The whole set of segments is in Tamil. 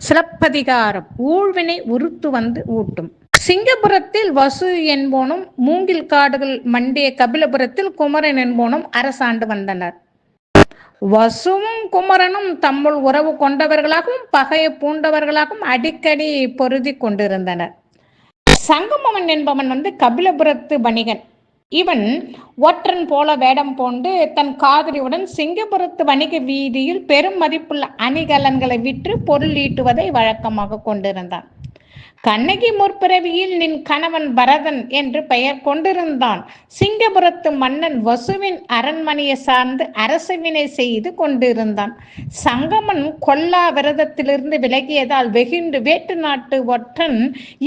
சிலப்பதிகாரம். ஊழ்வினை உருத்து வந்து ஊட்டும். சிங்கபுரத்தில் வசு என்போனும் மூங்கில் காடுகள் மண்டிய கபிலபுரத்தில் குமரன் என்போனும் அரசாண்டு வந்தனர். வசுவும் குமரனும் தம்முள் உறவு கொண்டவர்களாகவும் பகையை பூண்டவர்களாகவும் அடிக்கடி பொருதி கொண்டிருந்தனர். சங்கமவன் என்பவன் கபிலபுரத்து வணிகன். இவன் ஒற்றன் போல வேடம் போண்டு தன் காதலியுடன் சிங்கபுரத்து வணிக வீதியில் பெரும் மதிப்புள்ள அணிகலன்களை விற்று பொருள் ஈட்டுவதை வழக்கமாக கொண்டிருந்தான். கண்ணகி முற்பிறவியில் நின் கணவன் பரதன் என்று பெயர் கொண்டிருந்தான். சிங்கபுரத்து மன்னன் வசுவின் அரண்மனையை சார்ந்து அரசுவினை செய்து கொண்டிருந்தான். சங்கமன் கொல்லா விரதத்திலிருந்து விலகியதால் வெகுண்டு வேட்டு நாட்டு ஒற்றன்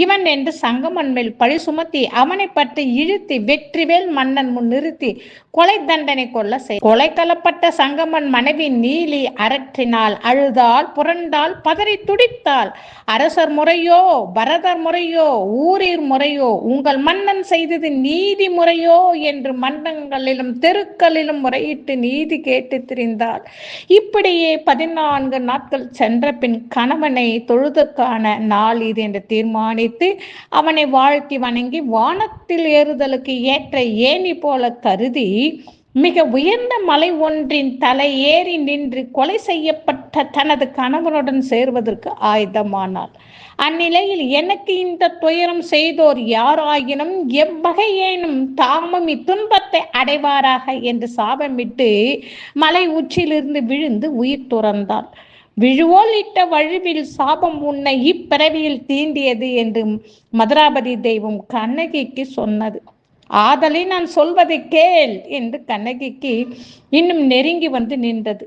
இவன் என்று சங்கமன் மேல் பழி சுமத்தி அவனை பற்றி இழுத்தி வெற்றிவேல் மன்னன் முன் நிறுத்தி கொலை தண்டனை கொள்ள கொலை கலப்பட்ட சங்கமன் மனைவி நீலி அரற்றினாள், அழுதாள், புரண்டாள், பதறி துடித்தாள். அரசர் முறையோ, பரதர் முறையோ, ஊரீர் முறையோ, உங்கள் மன்னன் செய்தது நீதி முறையோ என்று மன்னங்களிலும் தெருக்களிலும் முறையிட்டு நீதி கேட்டு திரிந்தாள். இப்படியே 14 நாட்கள் சென்ற பின் கணவனை தொழுதற்கான நாள் இது என்று தீர்மானித்து அவனை வாழ்த்தி வணங்கி வானத்தில் ஏறுதலுக்கு ஏற்ற ஏணி போல கருதி மிக உயர்ந்த மலை ஒன்றின் தலை ஏறி நின்று கொலை செய்யப்பட்ட தனது கணவனுடன் சேர்வதற்கு ஆயுதமானாள். அந்நிலையில் எனக்கு இந்த துயரம் செய்தோர் யாராயினும் எவ்வகையேனும் தாமும் இத்துன்பத்தை அடைவாராக என்று சாபமிட்டு மலை உச்சியிலிருந்து விழுந்து உயிர் துறந்தாள். விழுவோல் இட்ட வழுவில் சாபம் உன்னை இப்பிறவியில் தீண்டியது என்று மதுராபதி தெய்வம் கண்ணகிக்கு சொன்னது. ஆதலை நான் சொல்வதை கேள் என்று கண்ணகிக்கு இன்னும் நெருங்கி வந்து நின்றது.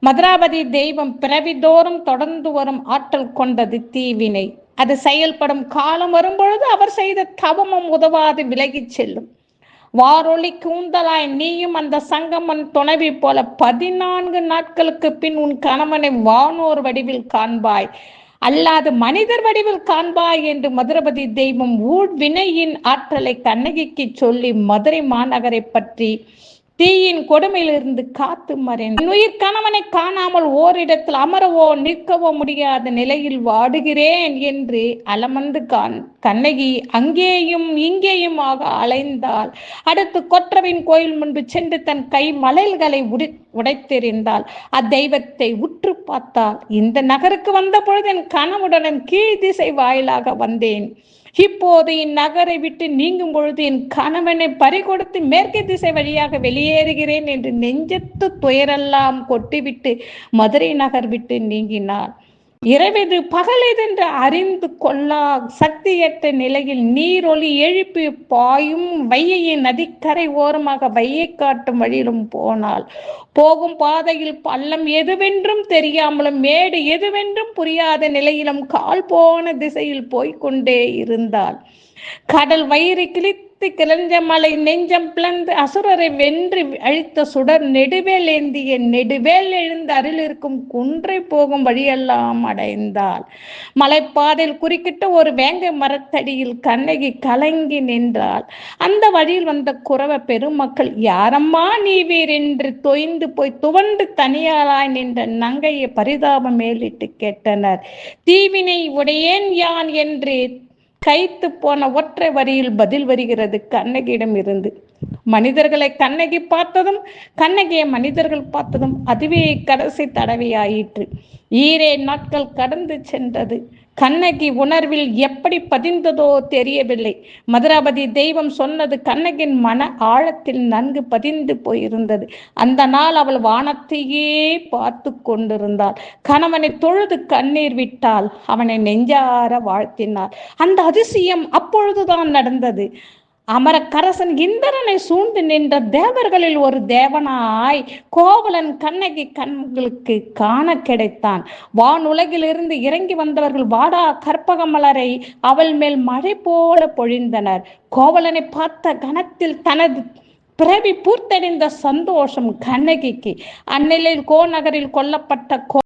மதுராபதி தெய்வம் பிறவிதோறும் தொடர்ந்து வரும் ஆற்றல் கொண்டது தீவினை. அது செயல்படும் காலம் வரும்பொழுது அவர் செய்த தவமும் உதவாது விலகி செல்லும். வாரொலி கூந்தலாய் நீயும் அந்த சங்கமன் துணைவி போல 14 நாட்களுக்கு பின் உன் கணவனை வானோர் வடிவில் காண்பாய், அல்லாது மனிதர் வடிவில் காண்பாய் என்று மதுரபதி தெய்வம் ஊழ்வினையின் ஆற்றலை கண்ணகிக்கு சொல்லி மதுரை மாநகரை பற்றி தீயின் கொடுமையிலிருந்து காத்து மறைந்த உயிர் கணவனை காணாமல் ஓரிடத்தில் அமரவோ நிற்கவோ முடியாத நிலையில் வாடுகிறேன் என்று அலமந்து கண்ணகி அங்கேயும் இங்கேயுமாக அலைந்தாள். அடுத்து கொற்றவின் கோயில் முன்பு சென்று தன் கை மலைல்களை உடைத்தெறிந்தாள். அத்தெய்வத்தை உற்று பார்த்தாள். இந்த நகருக்கு வந்த பொழுது என் கணவனுடன் கீழ் திசை வாயிலாக வந்தேன். இப்போது இந்நகரை விட்டு நீங்கும் பொழுது என் கணவனை பறிகொடுத்து மேற்கு திசை வழியாக வெளியேறுகிறேன் என்று நெஞ்சத்து துயரெல்லாம் கொட்டிவிட்டு மதுரை நகர் விட்டு நீங்கினார். இரவெது பகலெதென்று அறிந்து கொள்ளா சக்தியற்ற நிலையில் நீரொலி எழுப்பி பாயும் வையையின் நதிக்கரை ஓரமாக வையை காட்டும் வழியிலும் போனாள். போகும் பாதையில் பள்ளம் எதுவென்றும் தெரியாமலும் மேடு எதுவென்றும் புரியாத நிலையிலும் கால் போன திசையில் போய்கொண்டே இருந்தாள். கடல் வயிறு கிழித்து கிளஞ்ச மலை நெஞ்சம் பிளந்து அசுரரை வென்று அழித்த சுடர் நெடுவேல் ஏந்திய நெடுவேல் எழுந்து அருள் இருக்கும் குன்றை போகும் வழியெல்லாம் அடைந்தாள். மலைப்பாதையில் குறுக்கிட்ட ஒரு வேங்கை மரத்தடியில் கண்ணகி கலங்கி நின்றாள். அந்த வழியில் வந்த குறவ பெருமக்கள் யாரம்மா நீ வீர் என்று தொய்ந்து போய் துவண்டு தனியாளாய் நின்ற நங்கையை பரிதாபம் மேலிட்டு கேட்டனர். தீவினை உடையேன் யான் என்று கைத்து போன ஒற்றை வரியில் பதில் வருகிறது கண்ணகியிடம் இருந்து. மனிதர்களை கண்ணகி பார்த்ததும் கண்ணகியை மனிதர்கள் பார்த்ததும் அதுவே கடைசி தடவையாயிற்று. 7 நாட்கள் கடந்து சென்றது. கண்ணகி உணர்வில் எப்படி பதிந்ததோ தெரியவில்லை. மதுராபதி தெய்வம் சொன்னது கண்ணகியின் மன ஆழத்தில் நன்கு பதிந்து போயிருந்தது. அந்த நாள் அவள் வானத்தையே பார்த்து கொண்டிருந்தாள். கணவனை தொழுது கண்ணீர் விட்டாள். அவனை நெஞ்சார வாழ்த்தினாள். அந்த அதிசயம் அப்பொழுதுதான் நடந்தது. அமரக்கரசன் இந்திரனை சூழ்ந்து நின்ற தேவர்களில் ஒரு தேவனாய் கோவலன் கண்ணகி கண்களுக்கு காண கிடைத்தான். வானுலகிலிருந்து இறங்கி வந்தவர்கள் வாடா கற்பக மலரை அவள் மேல் மழை போல பொழிந்தனர். கோவலனை பார்த்த கணத்தில் தனது பிறவி பூர்த்தடைந்த சந்தோஷம் கண்ணகிக்கு. அந்நிலையில் கோநகரில் கொல்லப்பட்ட